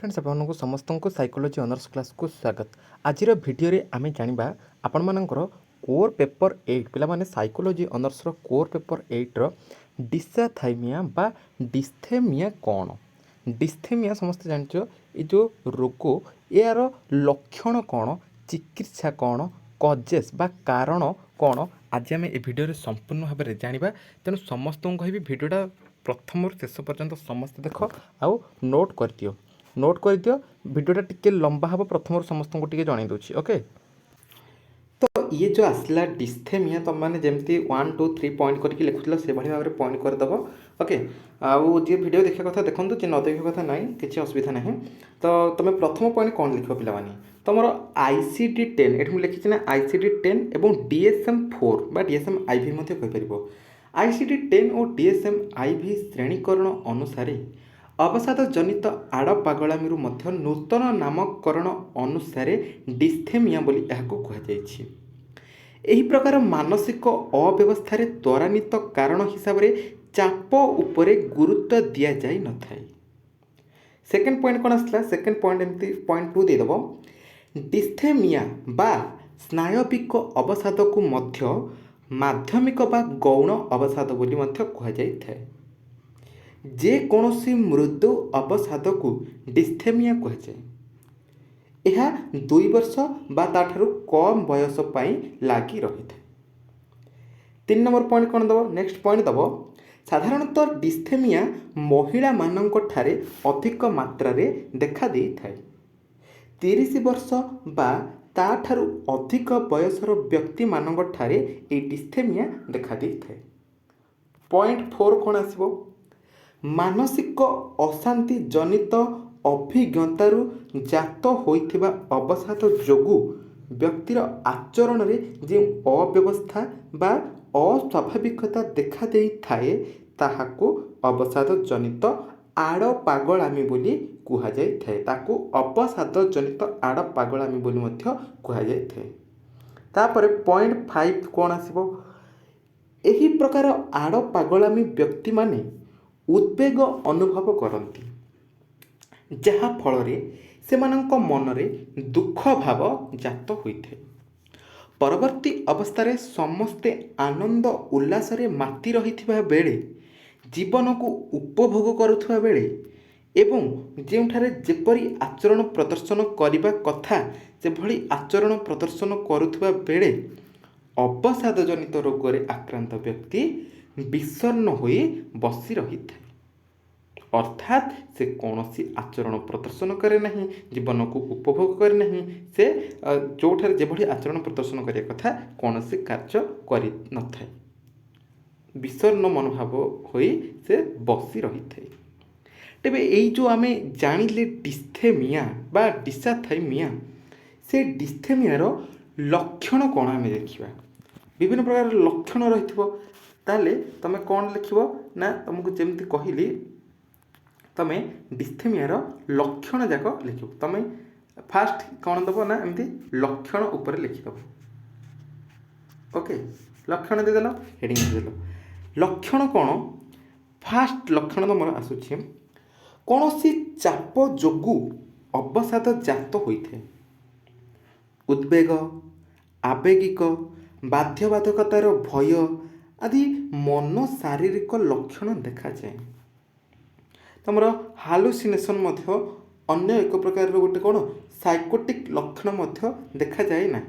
Friends आपको समस्त को साइकोलोजी ऑनर्स क्लास को स्वागत। आज भिडियो आम जाना आपण मानकर कोर पेपर 8 पे साइकोलोजी ऑनर्स कोर पेपर 8 डिसाथाइमिया बा डिस्थेमिया कौन। डिस्थेमिया समस्त जानच ये जो रोग यार लक्षण कौन, चिकित्सा कौन, कजेस बा कारण कौन आज आम ए भिडियो संपूर्ण भाव में जाना। तेणु समस्त को कहि भिडियोटा प्रथम शेष पर्यंत समस्त देख आउ नोट कर दियो। नोट कर दियो वीडियोटा टिके लंबा हम प्रथम समस्त को टिके जणाई दूची। ओके, तो ये जो आसला डिस्थेमिया तुम मैंने जमती 1 2 3 पॉइंट करके लिखुल से भाव में पॉइंट करदेव। ओके, आउ जी वीडियो देखा कथा देखूँ जी न देखा कथा ना किसी असुविधा ना। तो तुम प्रथम पॉइंट कौन लिख पे तुम आईसीडी 10 ये लिखी ना आईसीडी 10 और डीएसएम 4 बा डीएसएम आईवी कहीपर। आईसीडी 10 और डीएसएम आईवी श्रेणीकरण अनुसार अवसाद जनित आड़ पागलामी नूतन नामकरण अनुसार डिस्थेमिया बोली कहुई। एही प्रकार मानसिक अव्यवस्था त्वरान्वित कारण हिसाब से चाप उपरे गुरुत्व दि जाई न थाए। सेकेंड पॉइंट कौन आसला, सेकेंड पॉइंट एमती पॉइंट 2 देदेव। डिस्थेमिया बा स्नायविक अवसाद को मध्य माध्यमिक बा गौण अवसाद बोली कहुई थाए। जे कौनसी मृदु अवसाद को डिस्थेमिया कहुए। यह 2 वर्ष बा ताठारु कम बयस पाई लागी रही है। 3 नंबर पॉइंट कौन दब, नेक्स्ट पॉइंट दब। साधारणतः डिस्थेमिया महिला मानक ठारे अधिक मात्रा रे देखा दे थाए। 30 वर्ष बा ताठारु अधिक बयसर व्यक्ति मानक ठारे ए डिस्थेमिया देखा दे थाए। पॉइंट 4 कौन आसिबो, मानसिक अशांति जनित अभिज्ञतारू जात होइथिबा अवसाद जोगु व्यक्तिर आचरण में जो अव्यवस्था बा अस्वाभाविकता देखा दे थाए ताहाको अवसाद जनित आड़ पागलामी बोली कुहाଯାଇ थाए। ताको अवसाद जनित आड़ पागलामी बोली मध्य कुहाଯାଇ थाए। तापरे पॉइंट 5 कौन आसिबो, एही प्रकार आड़ पागलामी व्यक्ति माने उद्वेग अनुभव करती, जहा फल से मनरे दुख भाव जात होइथे। परवर्ती अवस्था रे समस्ते आनंद उल्लास रे माती रहिथिबा बेले, जीवन को उपभोग करुथुबा बेले एवं जेउठारे जेपरी आचरण प्रदर्शन करिबा कथा सेभली आचरण प्रदर्शन करुथुबा बेले अवसाद जनित रोग रे आक्रांत व्यक्ति विषण्ण होई बसी रही था। अर्थात से कौन सी आचरण प्रदर्शन करे नहीं, जीवन को उपभोग करे नहीं, से जोठार जेभली आचरण प्रदर्शन करिया कथा कौन सी कार्य करि न थाए, विषण्ण मनोभाव होई से बसी रही थाए। तेबे एई जो आमे जानिले डिस्थेमिया बा डिसाथाइमिया, से डिस्थेमियार लक्षण कौन आमे देखिबा। विभिन्न प्रकार लक्षण रहिथिबो, ताले तमे कौन लिखिबो ना तुमको जेमती कहली तमे डिस्थेमियार लक्षण जाक लिखिबो। तमे फास्ट कौन दबो ना एमती लक्षण ऊपर लिखिदबो। ओके, लक्षण देदेल, हेडिंग देदेल। लक्षण कौन, फास्ट लक्षण तो मोर आसुछि कौनसी चाप जोगु अवसाद जात होइथे। उद्वेग, आवेगिक, बाध्यबाधकतार भय आदि मन शारीरिक लक्षण देखा जाए। तुमर हालुसिनेशन मध्य अन्य एक प्रकार गोटे कौन साइकोटिक लक्षण मध्य देखा जाए ना।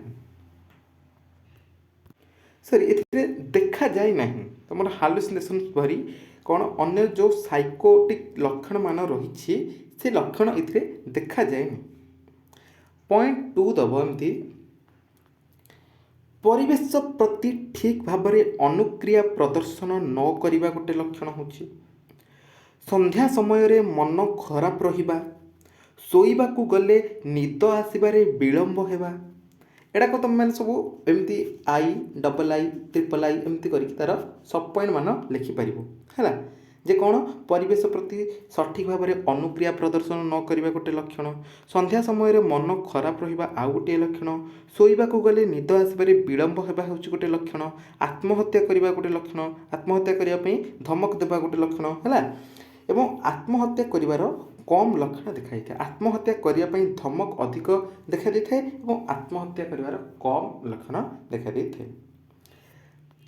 सॉरी, एथिरे देखा जाए ना तुम हालुसिनेशन भरी कौन अन्य जो साइकोटिक लक्षण मान रही से लक्षण एथिरे देखा जाए ना। पॉइंट 2 दब एमती, परिवेश प्रति ठीक भाव में अनुक्रिया प्रदर्शन न करिबा गोटे लक्षण होछि। संध्या समय रे मन खराब रहिबा, शोइबा को गले निद आसिबारे विलंब हेबा। एडा को तुम मैंने सब एमती I double I triple I एमती करके तार सब पॉइंट मान लिखि परिबो हैला। जे कौन परिवेश प्रति सठिक भाव में अनुक्रिया प्रदर्शन न करिबा गोटे लक्षण, संध्या समय रे मन खराब रहिबा आउ गोटे लक्षण, शोइबा को गले निद आसिबारे विलंब हेबा होछि गोटे लक्षण, आत्महत्या करिबा गोटे लक्षण, आत्महत्या करिया पई धमक देबा गोटे लक्षण हैला। एवं आत्महत्या करिवार कम लक्षण देखा जाए आत्महत्या करने धमक अधिक देखा जाए और आत्महत्या कर कम लक्षण देखा जाए।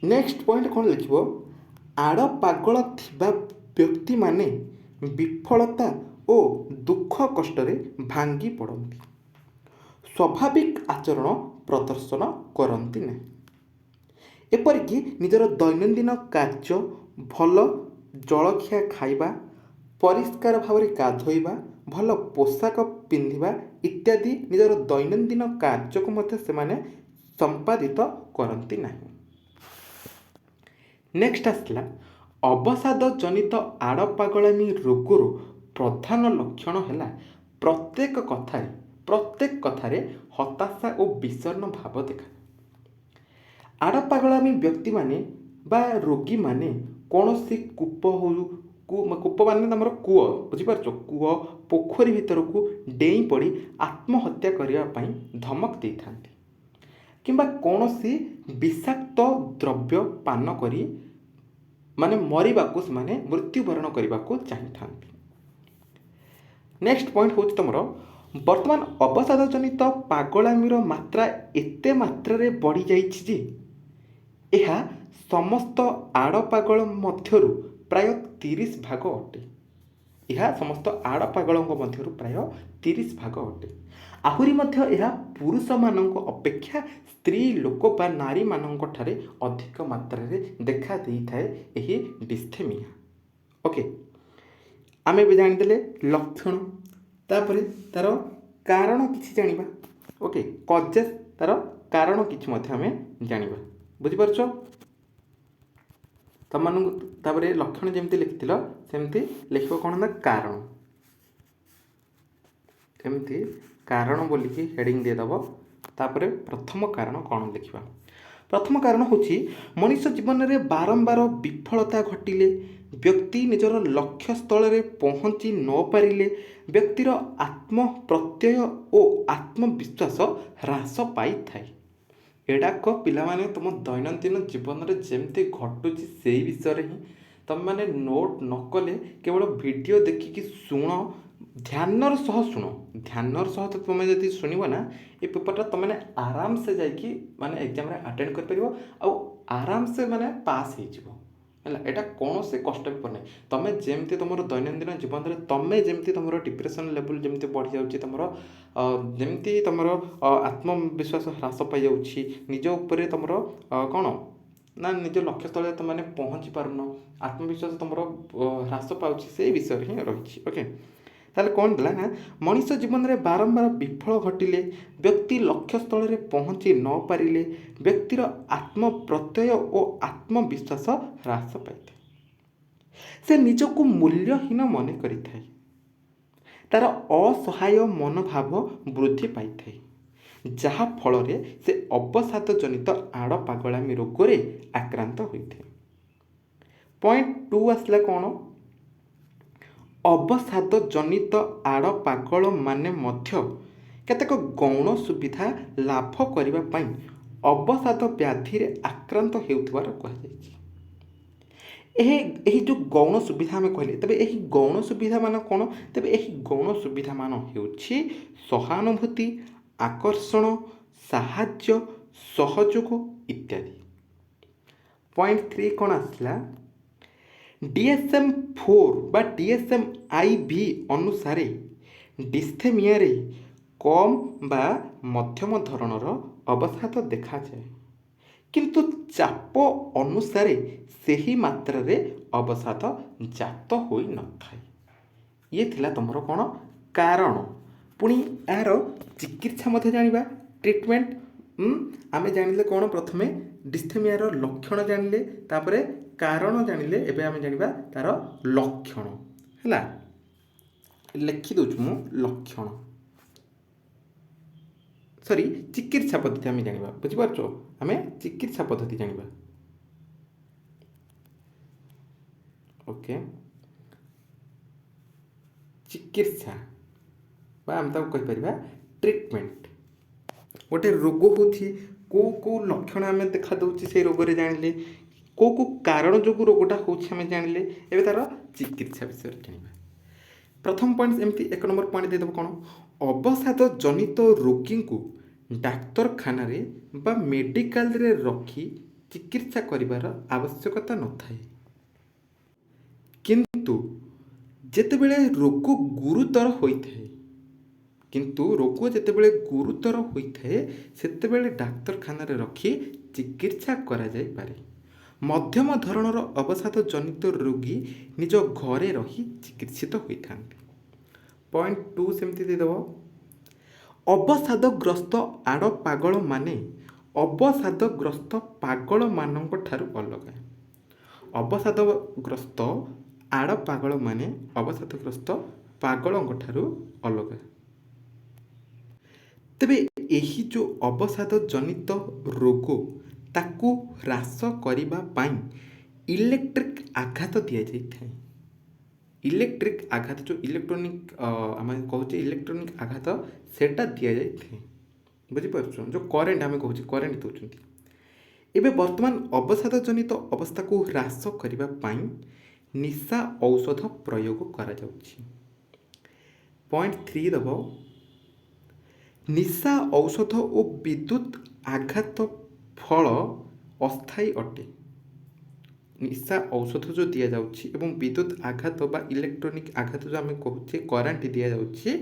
नेक्स्ट पॉइंट कौन लिख आड़ पागल थिबा व्यक्ति माने विफलता और दुख कष्ट भांगी पड़ती स्वाभाविक आचरण प्रदर्शन करती ना एपरिकी निजर दैनंदिन कार्य भल जलखिया खाइबा परिष्कार भाव में गाधोइबा भल पोशाक पिंधिबा इत्यादि निजर दैनंदिन कार्य को मध्य से संपादित करती नहीं। नेक्स्ट आसला अवसाद जनित आड़ पागलामी रोगर प्रधान लक्षण है प्रत्येक कथारे हताशा और विषण्ण भाव देखा। आड़ पागलामी व्यक्ति माने बा रोगी माने कौन सी कूप हो कूप मान तुम कूଅ बुझीपार कूଅ पोखरी भीतर को डेई पड़ी आत्महत्या करने धमक दे था किंबा कौन सी विषाक्त द्रव्य पान करी माने मरिबा को माने मृत्युवरण करने को चाहिए। नेक्स्ट पॉइंट हूँ तुम वर्तमान अवसाद जनित पागलामीर मात्रा एते मात्रा रे बढ़ी जाइछि जे यह समस्त आड़ पागल मध्यरु प्राय 30 भाग अटे। यह समस्त आड़ पागल मध्यरु प्राय 30 भाग अटे। आहुरी मध्य यह पुरुष मानक अपेक्षा स्त्री लोक बा नारी मानक ठारे अधिक मात्रा रे देखा देई थाए एही डिस्थेमिया। ओके आमे भी जानिदेले लक्षण तापर तार कारण किछि जानिबा। ओके कजेस तार कारण किछि मध्य हमें जानिबा बुझि परछो तमनु तापर लक्षण जेमति लिखिथिलो सेमति लिखबो कोन ना कारण एमती कारण बोलिकी हेडिंग दे दबो तापर प्रथम कारण कौन लिखा। प्रथम कारण होची मनुष्य जीवन में बारंबार विफलता घटिले व्यक्ति निजर लक्ष्य स्थल में पहुँची न पारिले व्यक्तिर आत्म प्रत्यय और आत्मविश्वास ह्रास पाई थाए। एडाक पिलामाने तुम दैनंदिन जीवन में जमती घटुची से विषय ही तुम मैंने नोट न कले केवल वीडियो देखिकी शुण ध्यानर सह शुण ध्यानर सह तो तुम जब शुणव ना ये पेपरटा तुम मैंने आराम से जाकि माने एग्जाम रे अटेंड कर परिबो आ आराम से माने पास हो एटा कौन से कष्ट भी पड़ना तुम जमती तुम दैनंदिन जीवन में तुम जमती तुम डिप्रेशन लेवल जमती बढ़ी जाऊँगी तुम जमती तुम आत्मविश्वास ह्रास पाई निज उपर तुम कौन ना निज लक्ष्य स्थल तुमने पहुँची पारुन आत्मविश्वास तुम ह्रास पाँच से विषय ही रही। ओके ताले कौन देला ना मनुष्य जीवन में बारंबार विफल घटिले व्यक्ति लक्ष्य स्थल में पहुँची न पारिले व्यक्तिर आत्म प्रत्यय और आत्मविश्वास ह्रास पाई से निजक मूल्यहीन मन करिथाए तार असहाय मनोभाव वृद्धि पाई जहा फल से अवसाद जनित आड़ पागलामी रोग आक्रांत होइथे। पॉइंट 2 आसला कौन अवसाद जनित आड़ पागल माने मध्य केतेक गौण सुविधा लाभ करिबा पई अवसाद व्याधि रे आक्रांत हेउथबार कहा एही जो गौण सुविधा आम कहले तेबे एही गौण सुविधा मान कौन तेबे एही गौण सुविधा मान हेउछि सहानुभूति आकर्षण साहाय्य सहयोग इत्यादि। पॉइंट 3 कौन आसला DSM-4 बा DSM-IV अनुसार डिस्थेमिया रे कम बा मध्यम धरणर अवसाद देखा जाए किंतु चाप अनुसार सही मात्रा रे अवसाद जात होई न थाए। ये थिला तुमरो कौन कारण पुणी यार चिकित्सा मध्य जानिबा ट्रीटमेंट आमे जानिले कौन प्रथमे डिस्थेमिया रो लक्षण जानिले तापरे कारण जानिले एबे आमे जानिबा तार लक्षण हैला लिखि दउछु मु लक्षण सॉरी चिकित्सा पद्धति आमे जानिबा बुझि पारछो आमे चिकित्सा पद्धति जानिबा। ओके चिकित्सा बा आम ताको कहि परिबा ट्रीटमेंट गोटे रोग होछि को लक्षण आम देखा दूसरी से रोग जानिले को कारण जो रोगटा होछि आम जानिले एबे तार चिकित्सा विषय जानिबा। प्रथम पॉइंट एमती 1 नंबर पॉइंट देदेव कौन अवसाद जनित रोगी को डाक्तरखाना बा मेडिकल रे रखी चिकित्सा करिवार आवश्यकता न थाए किंतु जेतेबेले रोग गुरुतर होइथाए किंतु रोग जेतेबेले गुरुतर होइथाए सेतेबेले डाक्तरखाना रे रखी चिकित्सा करा जाय पारे मध्यम धरणर अवसाद जनित रोगी निज घरे रही चिकित्सित होइथांते पॉइंट 2 सेमती देदेव अवसादग्रस्त आड़ पागल माने अवसादग्रस्त पागल मानक ठारू अलग अवसादग्रस्त आड़ पागल माने अवसादग्रस्त पागलଙ୍କ ଠାରୁ अलग तेबे एही जो अवसाद जनित रोग ताकू ह्रास करिबा पाई इलेक्ट्रिक आघात दिया जाइथाय इलेक्ट्रिक आघात जो इलेक्ट्रोनिक आम कहूचे इलेक्ट्रोनिक आघात सेटा दिया जाइथाय बुझिपारछ जो करेन्ट आम कहूचे करेन्ट दउचंती एबे वर्तमान अवसाद जनित अवस्था को ह्रास करिबा पाई निशा औषध प्रयोग करा जाउछि पॉइंट 3 दबो निशा औषध और विद्युत आघात फल अस्थायी अटे निशा औषध जो दि जाउछि एवं विद्युत आघात बा इलेक्ट्रोनिक आघात जो आम कहूचे करंट दि जाउछि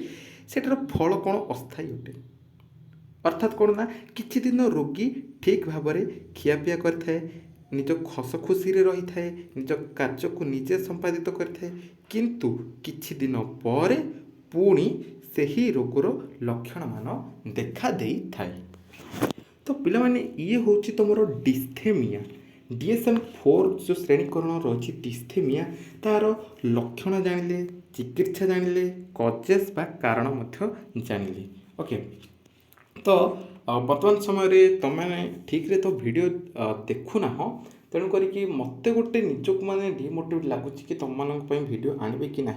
सेटार फल कौन अस्थायी अटे अर्थात कौन ना किछि दिन रोगी ठीक भाव में खियापिया करथाए निज हस खुशी रही थाए निज कार्य को निजे संपादित करथाए किंतु किछि दिन पर पुणी सही रोगर लक्षण मान देखा देई थाए तो पिला माने ये होची तुमरो डिस्थेमिया DSM-4 जो श्रेणीकरण रही डिस्थेमिया तार लक्षण जानिले चिकित्सा जानिले कजेस बा कारण मध्य जानिले ओके तो वर्तमान समय तुमने ठीक रे तो वीडियो देखुना हो तेणु करी मत गोटे निजक मैंने डिमोटिवेट लगुच कि तुम मानक वीडियो आणबे कि ना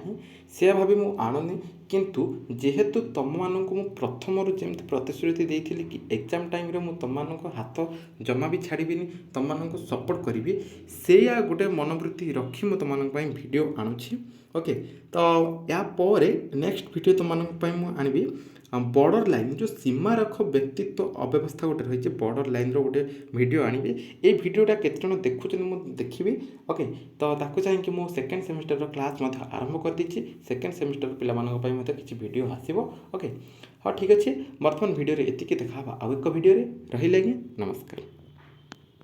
से भाव मु आणुनी किंतु जेहेतु तुम मानक मु प्रथम जमी प्रतिश्रुति देती कि एग्जाम टाइम रे मु तुम मानक हाथ जमा भी छाड़बी तुम मानक सपोर्ट करी से गोटे मनोवृत्ति रखी मु तुम मानक वीडियो आणुची ओके तो या पर नेक्स्ट वीडियो तुम मानक आणबी बॉर्डर लाइन जो सीमारेख व्यक्तित्व अव्यवस्था गोटे रही बॉर्डर लाइन गोटे वीडियो आनिबे ये वीडियोटा केते जण देखुछन मु देखिबी ओके तो ताकू चाहिए मु सेकेंड सेमिस्टर क्लास आरंभ कर दीची सेकेंड सेमिस्टर पिला मानक पई मते किछि वीडियो आसीबो ओके हाँ ठीक अच्छे वर्तमान वीडियो रे एतिकी देखा आउ एक वीडियो रे रही नमस्कार।